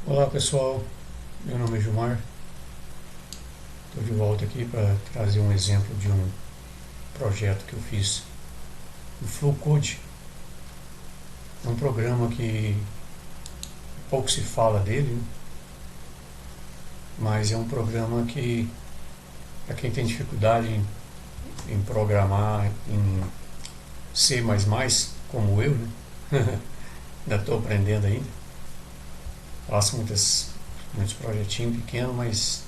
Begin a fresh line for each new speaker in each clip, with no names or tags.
Olá pessoal, meu nome é Gilmar, estou de volta aqui para trazer um exemplo de um projeto que eu fiz. O FluCode é um programa que pouco se fala dele, né? Mas é um programa que, para quem tem dificuldade em programar em C++, como eu, né? Ainda estou aprendendo ainda. Faço muitos projetinhos pequenos, mas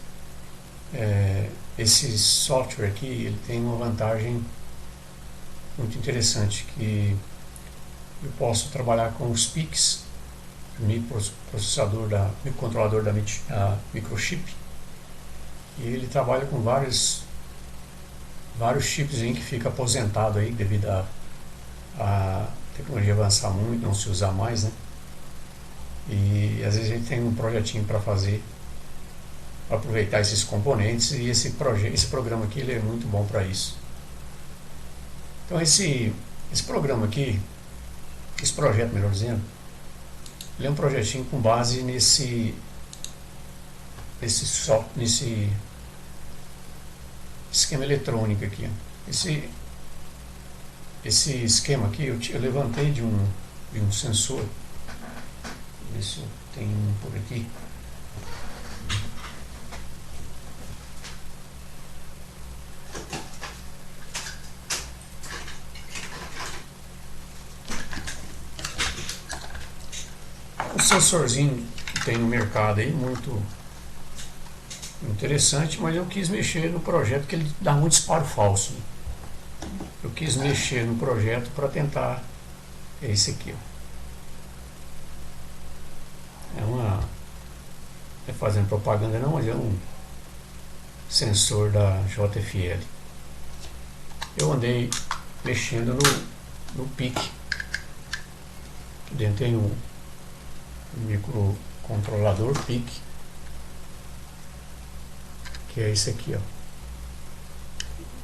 esse software aqui ele tem uma vantagem muito interessante, que eu posso trabalhar com os PICs, microcontrolador da microchip, e ele trabalha com vários chips aí que fica aposentado aí devido a tecnologia avançar muito, não se usar mais, né? E às vezes a gente tem um projetinho para fazer, para aproveitar esses componentes, e esse programa aqui ele é muito bom para isso. Então esse programa aqui, esse projeto, melhor dizendo, ele é um projetinho com base nesse esquema eletrônico aqui. Esse esquema aqui eu levantei de um sensor. Ver se tem um por aqui. Um sensorzinho que tem no mercado aí, muito interessante, mas eu quis mexer no projeto porque ele dá um disparo falso. Eu quis mexer no projeto para tentar. É esse aqui, ó. Não é fazendo propaganda não, mas é um sensor da JFL. Eu andei mexendo no PIC. Aqui dentro tem um microcontrolador PIC, que é esse aqui, ó.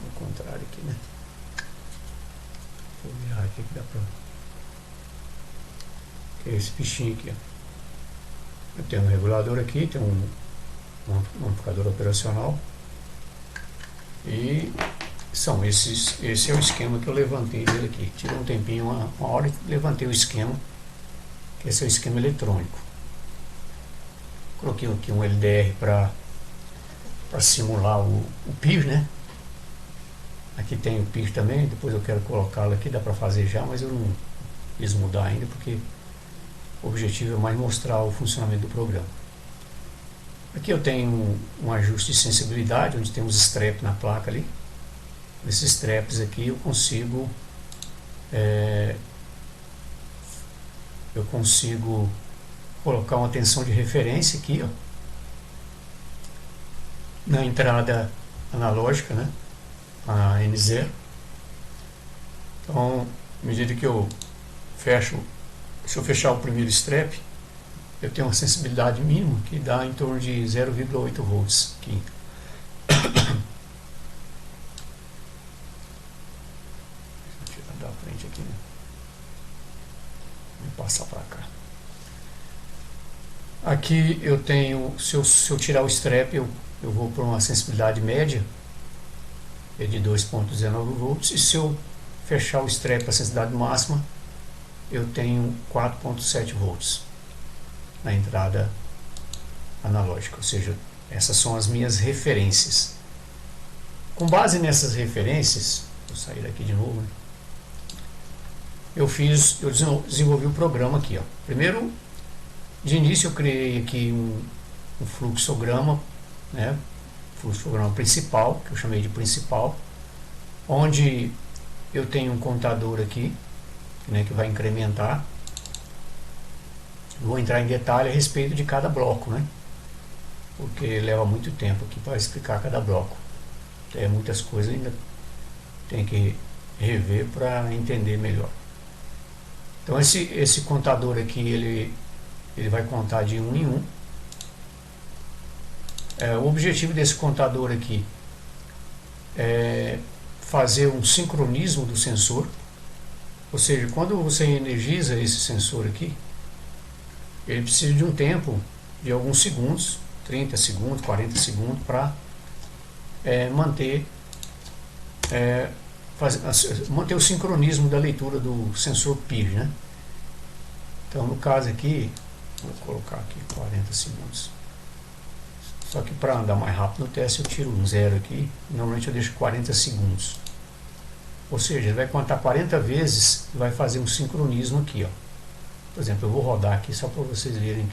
Ao contrário aqui, né? Vou virar aqui que dá pra... Que é esse bichinho aqui, ó. Eu tenho um regulador aqui, tenho um amplificador operacional, e esse é o esquema que eu levantei dele aqui. Tirei um tempinho, uma hora, e levantei o esquema, que esse é o esquema eletrônico. Coloquei aqui um LDR para simular o PIR, né? Aqui tem o PIR também, depois eu quero colocá-lo aqui, dá para fazer já, mas eu não quis mudar ainda, porque o objetivo é mais mostrar o funcionamento do programa. Aqui eu tenho um ajuste de sensibilidade, onde tem os straps na placa ali. Esses straps aqui eu consigo colocar uma tensão de referência aqui, ó, na entrada analógica, né, a N0. Então, à medida que eu fecho, se eu fechar o primeiro strap, eu tenho uma sensibilidade mínima que dá em torno de 0,8 volts aqui. Deixa eu tirar da frente aqui, né? Vou passar para cá. Aqui eu tenho, se eu tirar o strap, eu vou para uma sensibilidade média, é de 2,19 volts, e se eu fechar o strap para a sensibilidade máxima, eu tenho 4,7 volts na entrada analógica, ou seja, essas são as minhas referências. Com base nessas referências, vou sair daqui de novo, né? Eu desenvolvi o programa aqui, ó. Primeiro, de início eu criei aqui um fluxograma, né? Fluxograma principal, que eu chamei de principal, onde eu tenho um contador aqui, né, que vai incrementar. Vou entrar em detalhe a respeito de cada bloco, né? Porque leva muito tempo aqui para explicar cada bloco. Muitas coisas ainda tem que rever para entender melhor. Então esse contador aqui, ele vai contar de 1 em 1. O objetivo desse contador aqui é fazer um sincronismo do sensor. Ou seja, quando você energiza esse sensor aqui, ele precisa de um tempo de alguns segundos, 30 segundos, 40 segundos, para manter o sincronismo da leitura do sensor PIR, né? Então, no caso aqui, vou colocar aqui 40 segundos. Só que para andar mais rápido no teste eu tiro um zero aqui. Normalmente eu deixo 40 segundos. Ou seja, ele vai contar 40 vezes e vai fazer um sincronismo aqui, ó. Por exemplo, eu vou rodar aqui só para vocês verem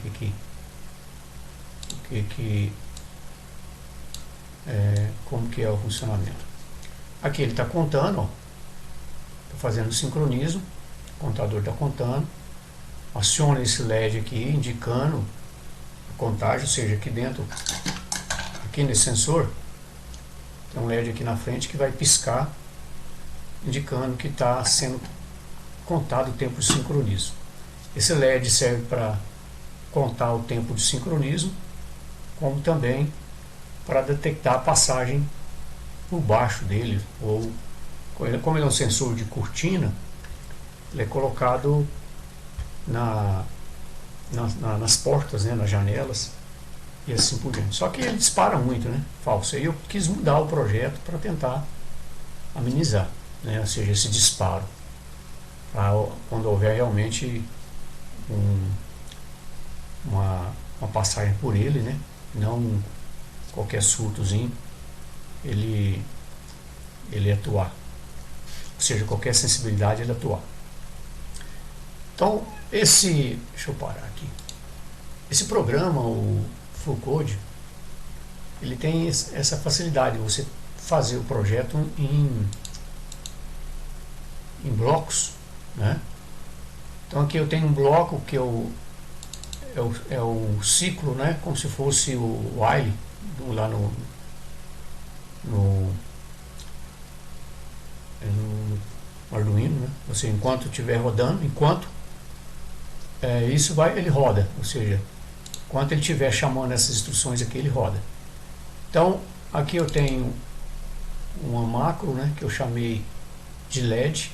como que é o funcionamento. Aqui ele está contando, ó. Está fazendo o sincronismo. O contador está contando. Aciona esse LED aqui, indicando a contagem, ou seja, aqui dentro, aqui nesse sensor, tem um LED aqui na frente que vai piscar, indicando que está sendo contado o tempo de sincronismo. Esse LED serve para contar o tempo de sincronismo, como também para detectar a passagem por baixo dele, ou como ele é um sensor de cortina, ele é colocado nas portas, né, nas janelas e assim por diante. Só que ele dispara muito, né, falso. Aí eu quis mudar o projeto para tentar amenizar, né, ou seja, esse disparo, pra quando houver realmente uma passagem por ele, né, não qualquer surtozinho ele atuar, ou seja, qualquer sensibilidade ele atuar. Então, deixa eu parar aqui. Esse programa, o Full Code, ele tem essa facilidade de você fazer o projeto em blocos, né? Então aqui eu tenho um bloco que é o ciclo, né? Como se fosse o while lá no Arduino, né? Você, enquanto estiver rodando, ele roda, ou seja, enquanto ele estiver chamando essas instruções aqui, ele roda. Então, aqui eu tenho uma macro, né, que eu chamei de LED,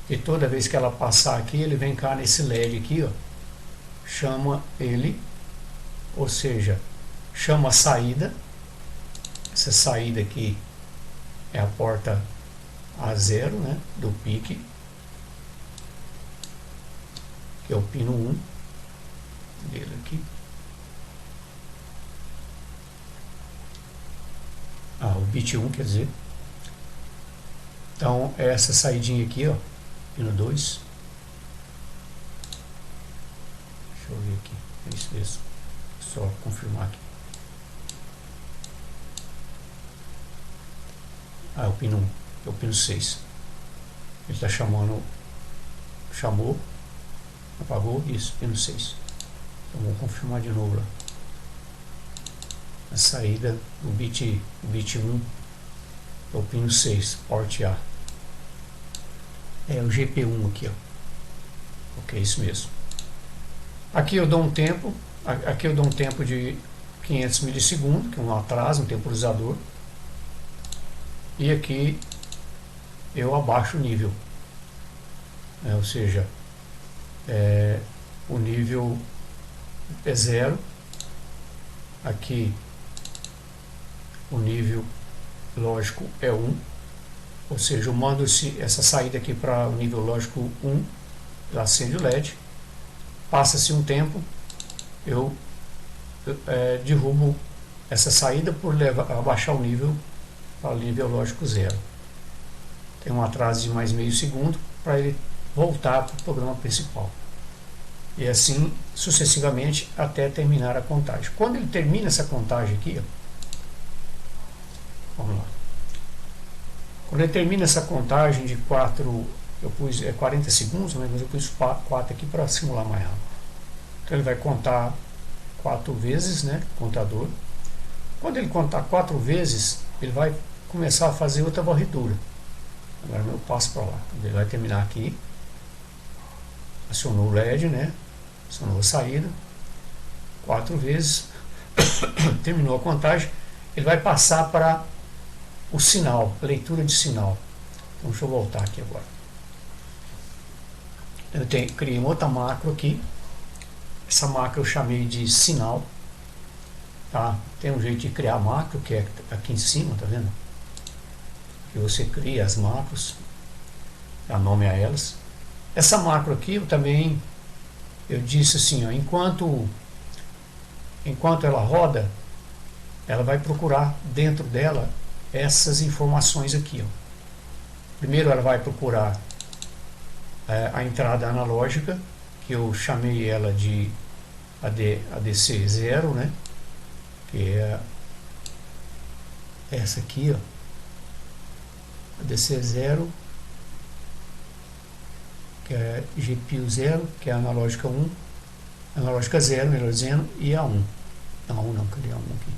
e toda vez que ela passar aqui, ele vem cá nesse LED aqui, ó, chama ele, ou seja, chama a saída. Essa saída aqui é a porta A0, né, do PIC, que é o pino 1 dele aqui. O bit 1, quer dizer. Então, é essa saidinha aqui, ó, pino 2. Deixa eu ver aqui, é isso mesmo. Só confirmar aqui. É o pino 1, é o pino 6. Ele está chamou, apagou, isso, pino 6. Então vou confirmar de novo lá. A saída do bit 1 é o pino 6, port A. É o GP1 aqui, ó. Ok, isso mesmo. Aqui eu dou um tempo de 500 milissegundos, que é um atraso, um temporizador. E aqui eu abaixo o nível, ou seja, o nível é 0, aqui o nível lógico é 1, ou seja, eu mando essa saída aqui para o nível lógico 1, ela acende o LED, passa-se um tempo, eu derrubo essa saída por abaixar o nível para o nível lógico 0. Tem um atraso de mais meio segundo para ele voltar para o programa principal. E assim sucessivamente até terminar a contagem. Quando ele termina essa contagem aqui, ó, vamos lá. Quando ele termina essa contagem de 4, eu pus 40 segundos, mas eu pus 4 aqui para simular mais rápido. Então ele vai contar 4 vezes, né, contador. Quando ele contar 4 vezes, ele vai começar a fazer outra varredura. Agora eu passo para lá. Ele vai terminar aqui. Acionou o LED, né? Acionou a saída. 4 vezes. Terminou a contagem. Ele vai passar para o sinal, leitura de sinal. Então deixa eu voltar aqui agora. Criei uma outra macro aqui. Essa macro eu chamei de sinal, tá? Tem um jeito de criar macro, que é aqui em cima, tá vendo? Que você cria as macros, dá nome a elas. Essa macro aqui eu também, eu disse assim, ó, enquanto ela roda, ela vai procurar dentro dela essas informações aqui, ó. Primeiro ela vai procurar a entrada analógica, que eu chamei ela de ADC0, né? Que é essa aqui, ó. ADC0, que é GPIO 0, que é a analógica 1, analógica 0, melhor dizendo, e a 1. Não, a 1 não, cadê a 1 aqui?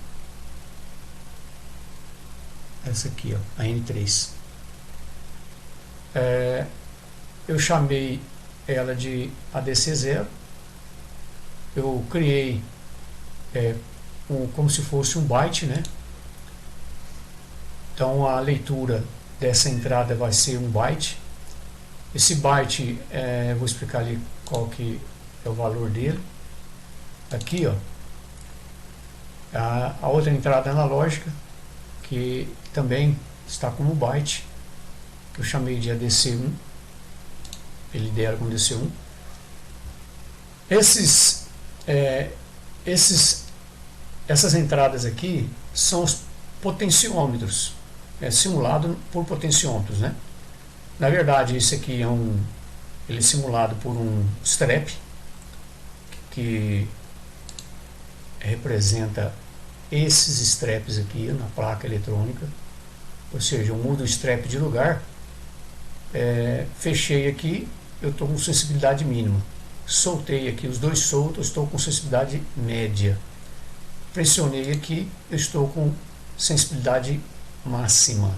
Essa aqui, ó, a N3. Eu chamei ela de ADC0. Eu criei como se fosse um byte, né? Então a leitura dessa entrada vai ser um byte. Esse byte, vou explicar ali qual que é o valor dele. Aqui, ó, a outra entrada analógica, que também está como byte, que eu chamei de ADC1, ele dera como ADC1. Essas entradas aqui são os potenciômetros, simulado por potenciômetros, né? Na verdade, esse aqui ele é simulado por um strep, que representa esses straps aqui na placa eletrônica. Ou seja, eu mudo o strep de lugar, fechei aqui, eu estou com sensibilidade mínima. Soltei aqui os dois soltos, estou com sensibilidade média. Pressionei aqui, eu estou com sensibilidade máxima.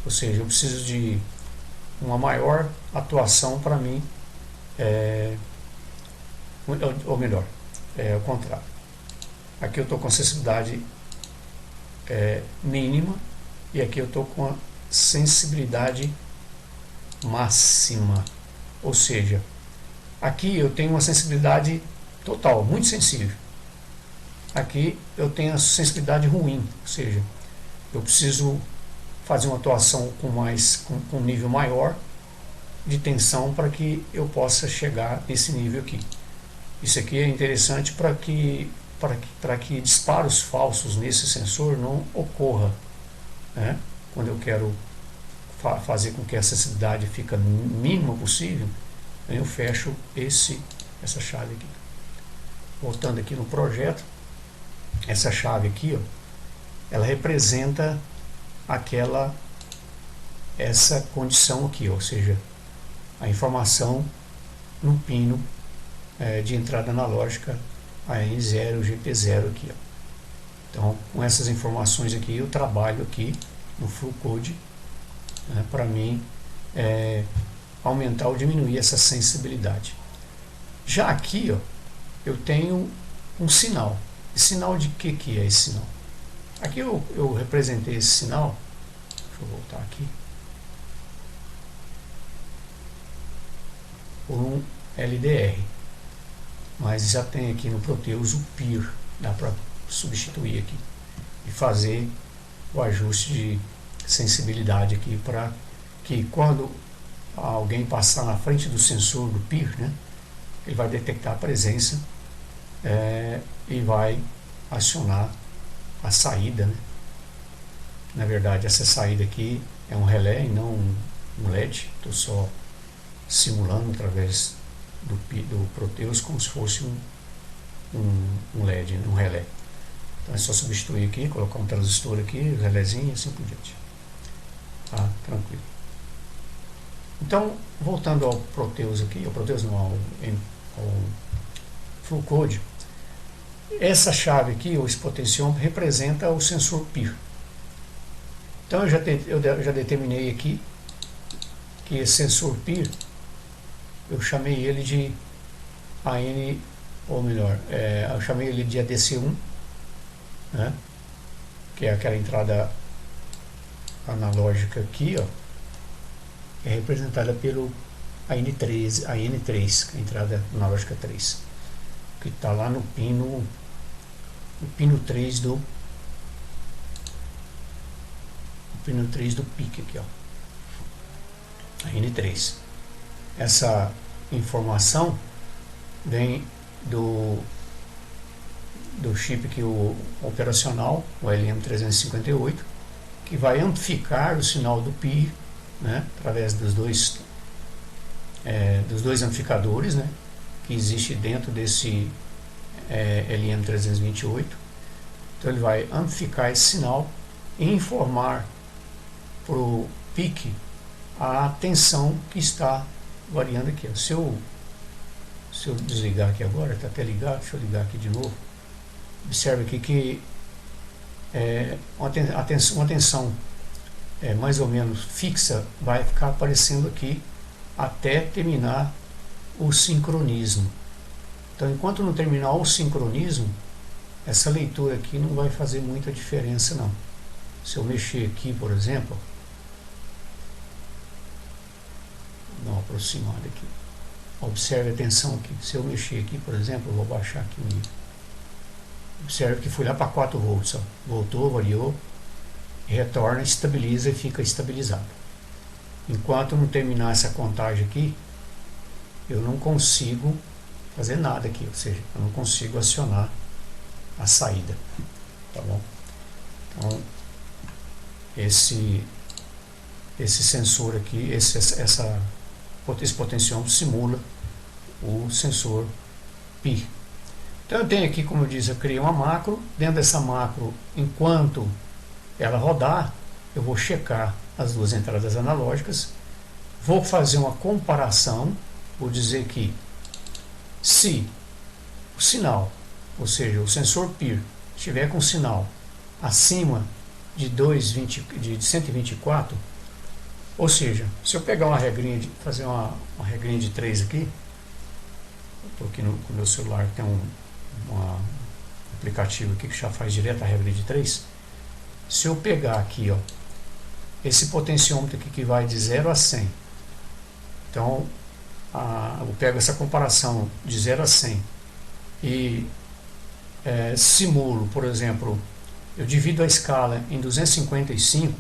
Ou seja, eu preciso de uma maior atuação para mim, ou melhor, o contrário. Aqui eu estou com a sensibilidade mínima e aqui eu estou com a sensibilidade máxima. Ou seja, aqui eu tenho uma sensibilidade total, muito sensível. Aqui eu tenho a sensibilidade ruim, ou seja, eu preciso fazer uma atuação com um nível maior de tensão para que eu possa chegar nesse nível aqui. Isso aqui é interessante para que disparos falsos nesse sensor não ocorra, né? Quando eu quero fazer com que a sensibilidade fique mínima possível, eu fecho essa chave aqui. Voltando aqui no projeto, essa chave aqui, ó, ela representa essa condição aqui, ó, ou seja, a informação no pino de entrada analógica AN0, GP0 aqui, ó. Então, com essas informações aqui, eu trabalho aqui no full code, né, para mim aumentar ou diminuir essa sensibilidade. Já aqui, ó, eu tenho um sinal. E sinal de que é esse sinal? Aqui eu representei esse sinal. Deixa eu voltar aqui. Por um LDR. Mas já tem aqui no Proteus o PIR. Dá para substituir aqui. E fazer o ajuste de sensibilidade aqui para que quando alguém passar na frente do sensor do PIR, né, ele vai detectar a presença e vai acionar a saída, né? Na verdade, essa saída aqui é um relé e não um LED. Estou só simulando através do Proteus como se fosse um LED, um relé. Então é só substituir aqui, colocar um transistor aqui, um relézinho e assim por diante. Tá? Tranquilo. Então, voltando ao Proteus aqui, ao Proteus não, ao full code, essa chave aqui, ou esse potenciômetro, representa o sensor PIR. Então eu já determinei aqui que esse sensor PIR, eu chamei ele de AN, ou melhor, eu chamei ele de ADC1, né, que é aquela entrada analógica aqui, ó, é representada pelo AN3, que é a entrada analógica 3. que está lá no pino 3 do PIC aqui, ó, a N3. Essa informação vem do chip que o operacional, o LM358, que vai amplificar o sinal do PI, né, através dos dois amplificadores, né, que existe dentro desse LM328. Então ele vai amplificar esse sinal e informar para o PIC a tensão que está variando aqui. Se eu desligar aqui agora, está até ligado, deixa eu ligar aqui de novo. Observe aqui que uma tensão mais ou menos fixa vai ficar aparecendo aqui até terminar o sincronismo. Então, enquanto não terminar o sincronismo, essa leitura aqui não vai fazer muita diferença não. Se eu mexer aqui, por exemplo, dá uma aproximada aqui, observe a tensão aqui. Se eu mexer aqui, por exemplo, eu vou baixar aqui o nível. Observe que fui lá para 4 volts, ó. Voltou, variou, retorna, estabiliza e fica estabilizado. Enquanto não terminar essa contagem aqui, eu não consigo fazer nada aqui, ou seja, eu não consigo acionar a saída, tá bom? Então, esse sensor aqui, esse potenciômetro simula o sensor PI. Então eu tenho aqui, como eu disse, eu criei uma macro. Dentro dessa macro, enquanto ela rodar, eu vou checar as duas entradas analógicas, vou fazer uma comparação, vou dizer que se o sinal, ou seja, o sensor PIR, estiver com sinal acima de 124, ou seja, se eu pegar uma regrinha, fazer uma regrinha de 3 aqui, eu estou aqui com o meu celular, tem um aplicativo aqui que já faz direto a regra de 3. Se eu pegar aqui, ó, esse potenciômetro aqui que vai de 0 a 100, então eu pego essa comparação de 0 a 100 e simulo, por exemplo, eu divido a escala em 255.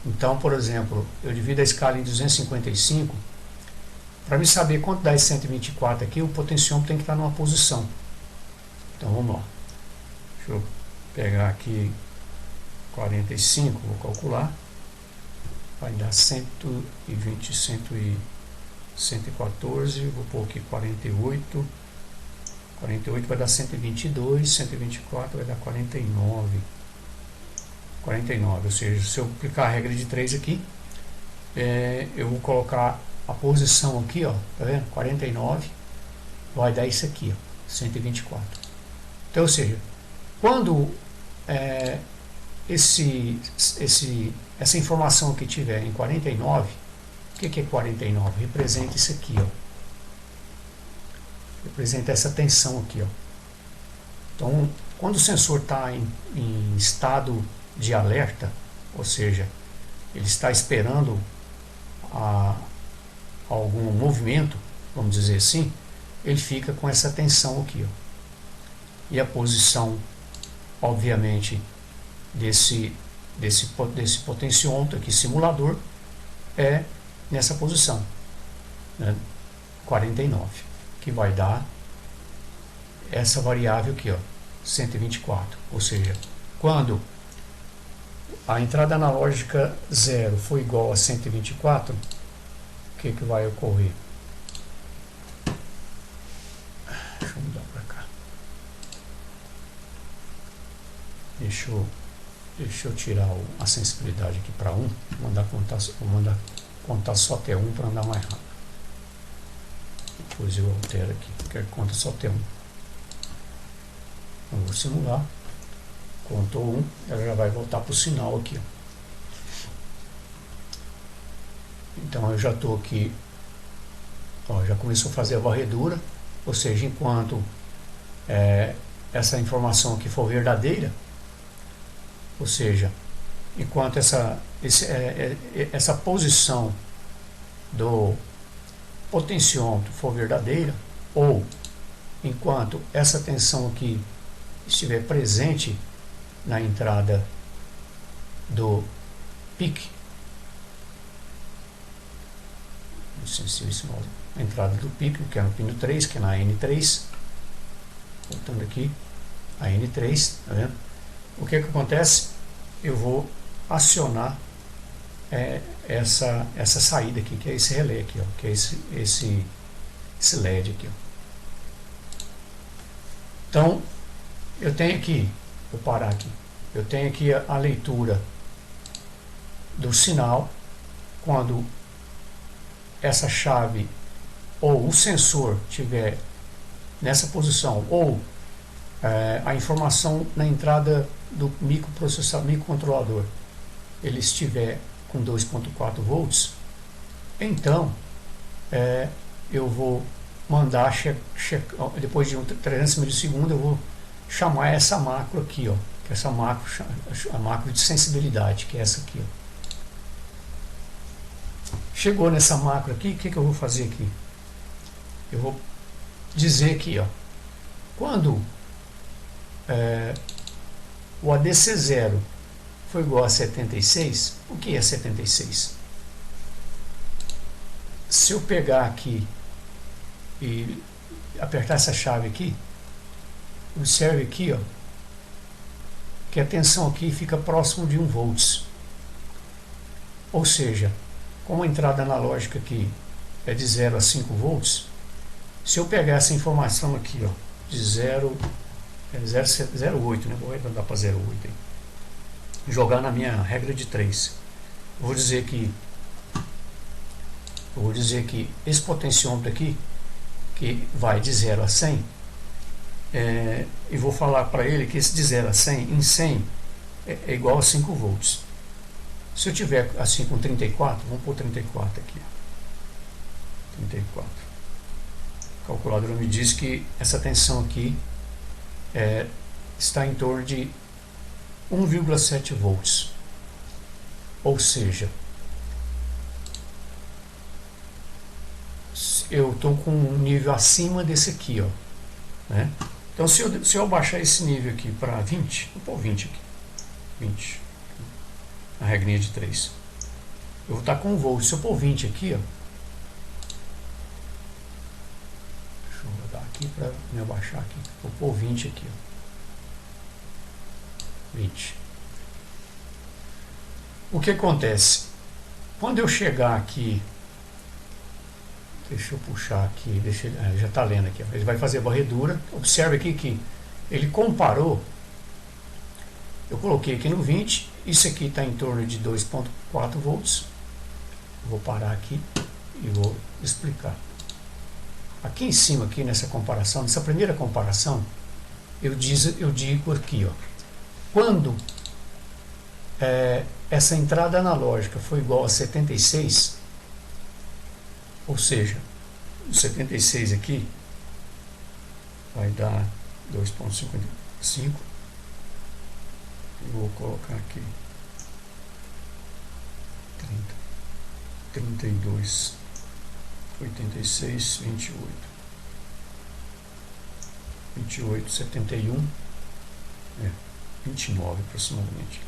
Então, por exemplo, eu divido a escala em 255. Para me saber quanto dá esse 124 aqui, o potenciômetro tem que estar numa posição. Então vamos lá. Deixa eu pegar aqui 45, vou calcular. Vai dar 120, 114, vou pôr aqui 48. 48 vai dar 122, 124 vai dar 49. 49, ou seja, se eu aplicar a regra de 3 aqui, eu vou colocar a posição aqui, ó, tá vendo? 49 vai dar isso aqui, ó, 124. Então, ou seja, quando essa informação aqui tiver em 49, o que é 49? Representa isso aqui, ó. Representa essa tensão aqui, ó. Então, quando o sensor está em estado de alerta, ou seja, ele está esperando algum movimento, vamos dizer assim, ele fica com essa tensão aqui, ó. E a posição, obviamente, desse potenciômetro aqui, simulador, é nessa posição, né, 49, que vai dar essa variável aqui, ó, 124. Ou seja, quando a entrada analógica 0 for igual a 124, o que vai ocorrer? Deixa eu mudar para cá. Deixa eu tirar a sensibilidade aqui para 1. Vou mandar contar só até 1 para andar mais rápido. Depois eu altero aqui. Quero que conta só até 1. Eu vou simular. Contou 1, ela já vai voltar para o sinal aqui, ó. Então eu já estou aqui, ó, já começou a fazer a varredura, ou seja, enquanto essa informação aqui for verdadeira, ou seja, enquanto essa posição do potenciômetro for verdadeira, ou enquanto essa tensão aqui estiver presente na entrada do PIC, a entrada do PIC, que é no pino 3, que é na N3, voltando aqui, a N3, tá vendo? O que acontece? Eu vou acionar essa saída aqui, que é esse relé aqui, ó, que é esse LED aqui, ó. Então, eu tenho aqui, vou parar aqui, eu tenho aqui a leitura do sinal quando essa chave ou o sensor tiver nessa posição, ou a informação na entrada do microcontrolador ele estiver com 2.4 volts, então eu vou mandar depois de 300 milissegundos eu vou chamar essa macro aqui, ó, que é essa macro, a macro de sensibilidade, que é essa aqui, ó. Chegou nessa macro aqui, o que eu vou fazer aqui? Eu vou dizer aqui, ó, quando o ADC0 for igual a 76, o que é 76? Se eu pegar aqui e apertar essa chave aqui, observe aqui, ó, que a tensão aqui fica próximo de 1 volts. Ou seja, como a entrada analógica aqui é de 0 a 5 volts, se eu pegar essa informação aqui, ó, de 0,08, né? Vou arredondar para 0,8 aí, jogar na minha regra de 3, eu vou dizer que esse potenciômetro aqui, que vai de 0 a 100, e vou falar para ele que esse de 0 a 100, em 100, é igual a 5 volts. Se eu tiver assim com 34, vamos pôr 34 aqui, 34. A calculadora me diz que essa tensão aqui está em torno de 1,7 volts. Ou seja, eu estou com um nível acima desse aqui, ó, né? Então, se eu abaixar esse nível aqui para 20, vou pôr 20 aqui, 20, a regrinha de 3, eu vou estar com 1 volt. Se eu pôr 20 aqui, ó, deixa eu rodar aqui para me abaixar aqui, vou pôr 20 aqui, ó, 20. O que acontece? Quando eu chegar aqui, deixa eu puxar aqui, já está lendo aqui, ele vai fazer a varredura. Observe aqui que ele comparou, eu coloquei aqui no 20, isso aqui está em torno de 2.4 volts. Vou parar aqui e vou explicar. Aqui em cima, aqui nessa comparação, nessa primeira comparação, eu digo aqui, ó, quando essa entrada analógica for igual a 76, ou seja, 76 aqui vai dar 2.55. Vou colocar aqui 30, 32, 86, 28, 28, 71, 29 aproximadamente,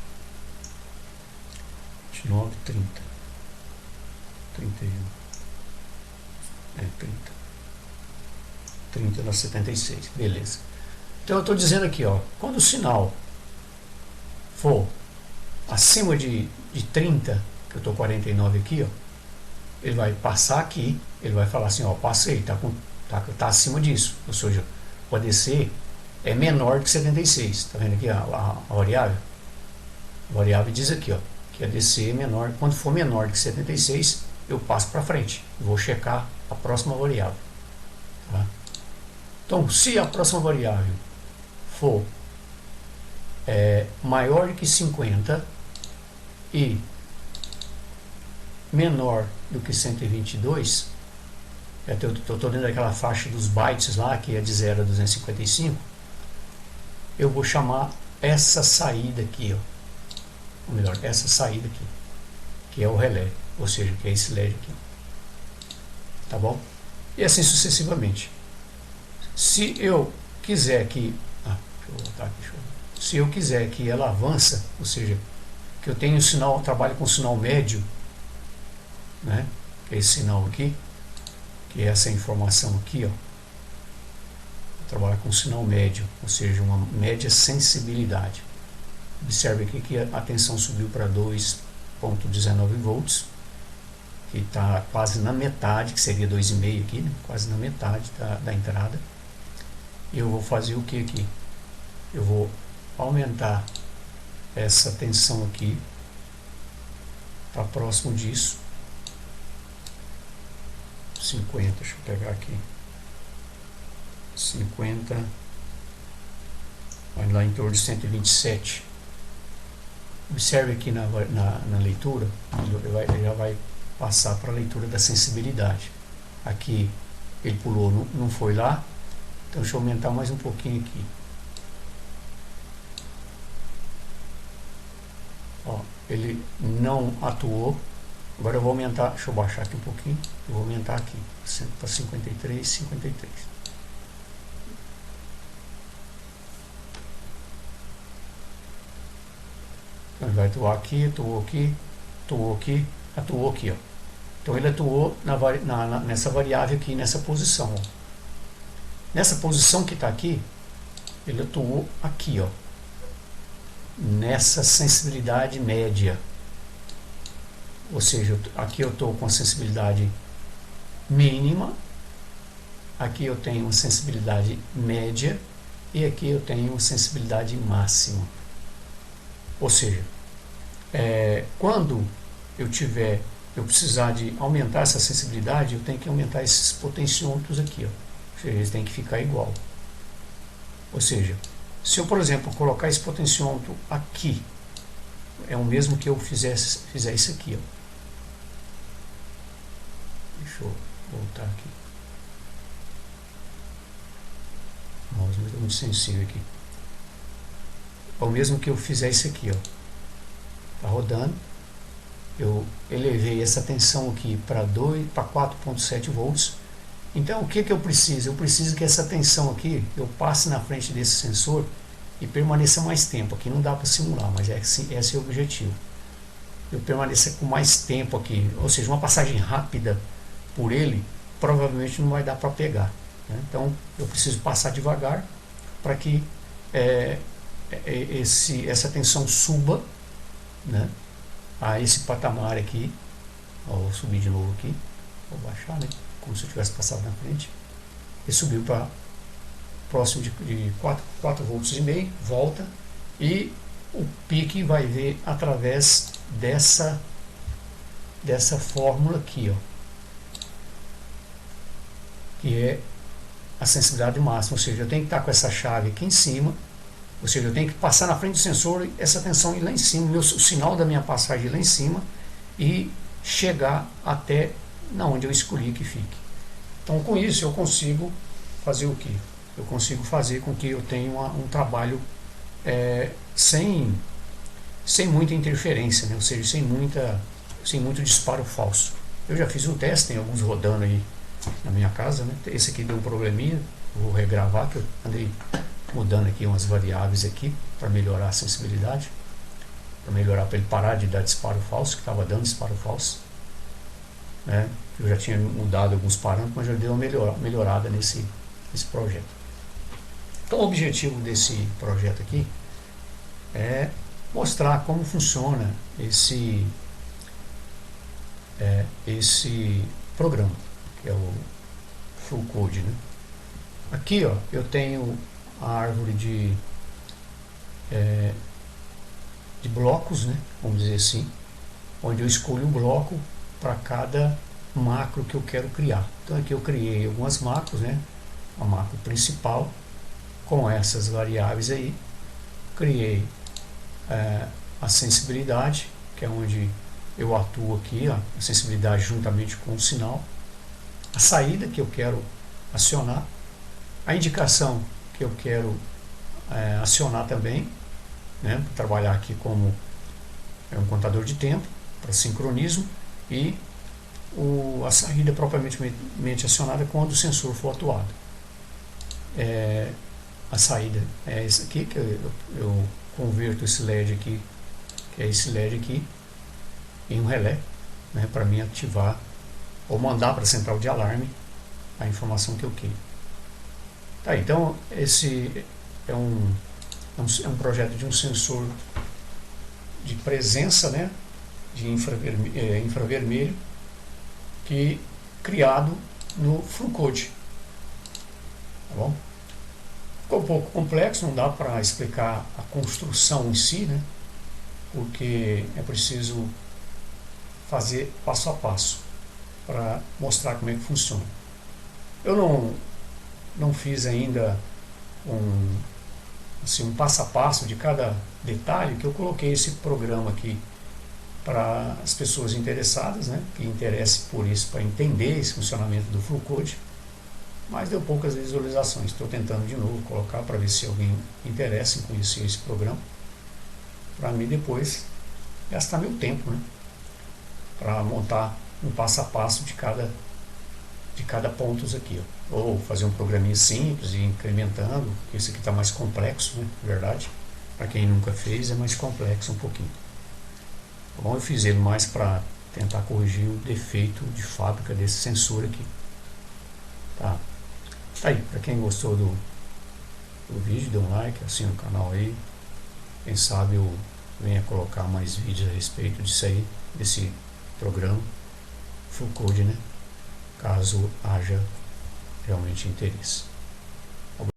29, 30, 31, 30 dá 76, beleza. Então eu estou dizendo aqui, ó, quando o sinal for acima de 30, que eu estou 49 aqui, ó, ele vai passar aqui, ele vai falar assim, ó, passei, tá acima disso, ou seja, o ADC é menor que 76, tá vendo aqui a variável? A variável diz aqui, ó, que a ADC é menor, quando for menor que 76, eu passo para frente, vou checar a próxima variável, tá? Então, se a próxima variável for maior que 50 e menor do que 122, eu estou dentro daquela faixa dos bytes lá, que é de 0 a 255, eu vou chamar essa saída aqui, ó, ou melhor, essa saída aqui, que é o relé, ou seja, que é esse LED aqui, tá bom? E assim sucessivamente. Se eu quiser que deixa eu voltar aqui, se eu quiser que ela avança, ou seja, que eu tenho sinal, trabalho com sinal médio, né? Esse sinal aqui, que é essa informação aqui, ó, trabalha com sinal médio, ou seja, uma média sensibilidade. Observe aqui que a tensão subiu para 2,19 volts, que está quase na metade, que seria 2,5 aqui, né? Quase na metade da entrada. E eu vou fazer o que aqui? Eu vou aumentar essa tensão aqui para próximo disso, 50, deixa eu pegar aqui, 50, vai lá em torno de 127. Observe aqui na leitura, ele já vai passar para a leitura da sensibilidade. Aqui ele pulou, não foi lá, então deixa eu aumentar mais um pouquinho aqui. Ó, ele não atuou. Agora eu vou aumentar, deixa eu baixar aqui um pouquinho, eu vou aumentar aqui para 53, 53. Então ele vai atuar aqui, atuou aqui, atuou aqui, atuou aqui, ó. Então ele atuou nessa variável aqui, nessa posição, ó. Nessa posição que está aqui, ele atuou aqui, ó, nessa sensibilidade média. Ou seja, aqui eu estou com a sensibilidade mínima, aqui eu tenho uma sensibilidade média e aqui eu tenho uma sensibilidade máxima. Ou seja, quando eu precisar de aumentar essa sensibilidade, eu tenho que aumentar esses potenciômetros aqui, ó. Ou seja, eles têm que ficar igual. Ou seja, se eu, por exemplo, colocar esse potenciômetro aqui, é o mesmo que eu fizer isso aqui, ó. Deixa eu voltar aqui. O mouse está muito sensível aqui. É o mesmo que eu fizer isso aqui, ó. Tá rodando. Eu elevei essa tensão aqui para 4,7 volts. Então o que eu preciso? Eu preciso que essa tensão aqui eu passe na frente desse sensor e permaneça mais tempo. Aqui não dá para simular, mas esse é o objetivo. Eu permanecer com mais tempo aqui, ou seja, uma passagem rápida por ele, provavelmente não vai dar para pegar, né? Então eu preciso passar devagar para que essa tensão suba, né, a esse patamar aqui. Ó, vou subir de novo aqui, vou baixar, né, como se eu tivesse passado na frente. Ele subiu para próximo de 4 volts e meio, volta, e o pique vai ver através dessa fórmula aqui, ó, que é a sensibilidade máxima. Ou seja, eu tenho que estar com essa chave aqui em cima, ou seja, eu tenho que passar na frente do sensor e essa tensão ir lá em cima, o sinal da minha passagem ir lá em cima e chegar até onde eu escolhi que fique. Então com isso eu consigo fazer o que? Eu consigo fazer com que eu tenha um trabalho sem muita interferência, né? Ou seja, sem muito disparo falso. Eu já fiz um teste, tem alguns rodando aí na minha casa, né? Esse aqui deu um probleminha, vou regravar, que eu andei mudando aqui umas variáveis aqui para melhorar a sensibilidade, para ele parar de dar disparo falso, que estava dando disparo falso, né? Eu já tinha mudado alguns parâmetros, mas já deu uma melhorada nesse projeto. Então o objetivo desse projeto aqui é mostrar como funciona esse programa, que é o Full Code, né? Aqui, ó, eu tenho a árvore de blocos, né, vamos dizer assim, onde eu escolho um bloco para cada macro que eu quero criar. Então aqui eu criei algumas macros, né, a macro principal com essas variáveis aí, criei a sensibilidade, que é onde eu atuo aqui, ó, a sensibilidade juntamente com o sinal, a saída que eu quero acionar, a indicação que eu quero acionar também, né, para trabalhar aqui como um contador de tempo, para sincronismo, e a saída propriamente acionada quando o sensor for atuado. a saída é esse aqui, que eu converto esse LED aqui, que é esse LED aqui, em um relé, né, para mim ativar ou mandar para a central de alarme a informação que eu queiro. Tá, então esse é um projeto de um sensor de presença, né, de infravermelho, que criado no FluCode. Tá bom? Ficou um pouco complexo, não dá para explicar a construção em si, né, porque é preciso fazer passo a passo para mostrar como é que funciona. Eu não fiz ainda um passo a passo de cada detalhe, que eu coloquei esse programa aqui para as pessoas interessadas, né, que interessem por isso, para entender esse funcionamento do FluCode, mas deu poucas visualizações. Estou tentando de novo colocar para ver se alguém interessa em conhecer esse programa, para mim depois gastar meu tempo, né, para montar um passo a passo de cada pontos aqui, ó. Ou fazer um programinha simples e incrementando, porque esse aqui está mais complexo, né, verdade. Para quem nunca fez, é mais complexo um pouquinho. Bom, eu fiz ele mais para tentar corrigir o defeito de fábrica desse sensor aqui. Tá aí, para quem gostou do vídeo, dê um like, assina o canal aí. Quem sabe eu venha colocar mais vídeos a respeito disso aí, desse programa FluCode, né, caso haja realmente interesse.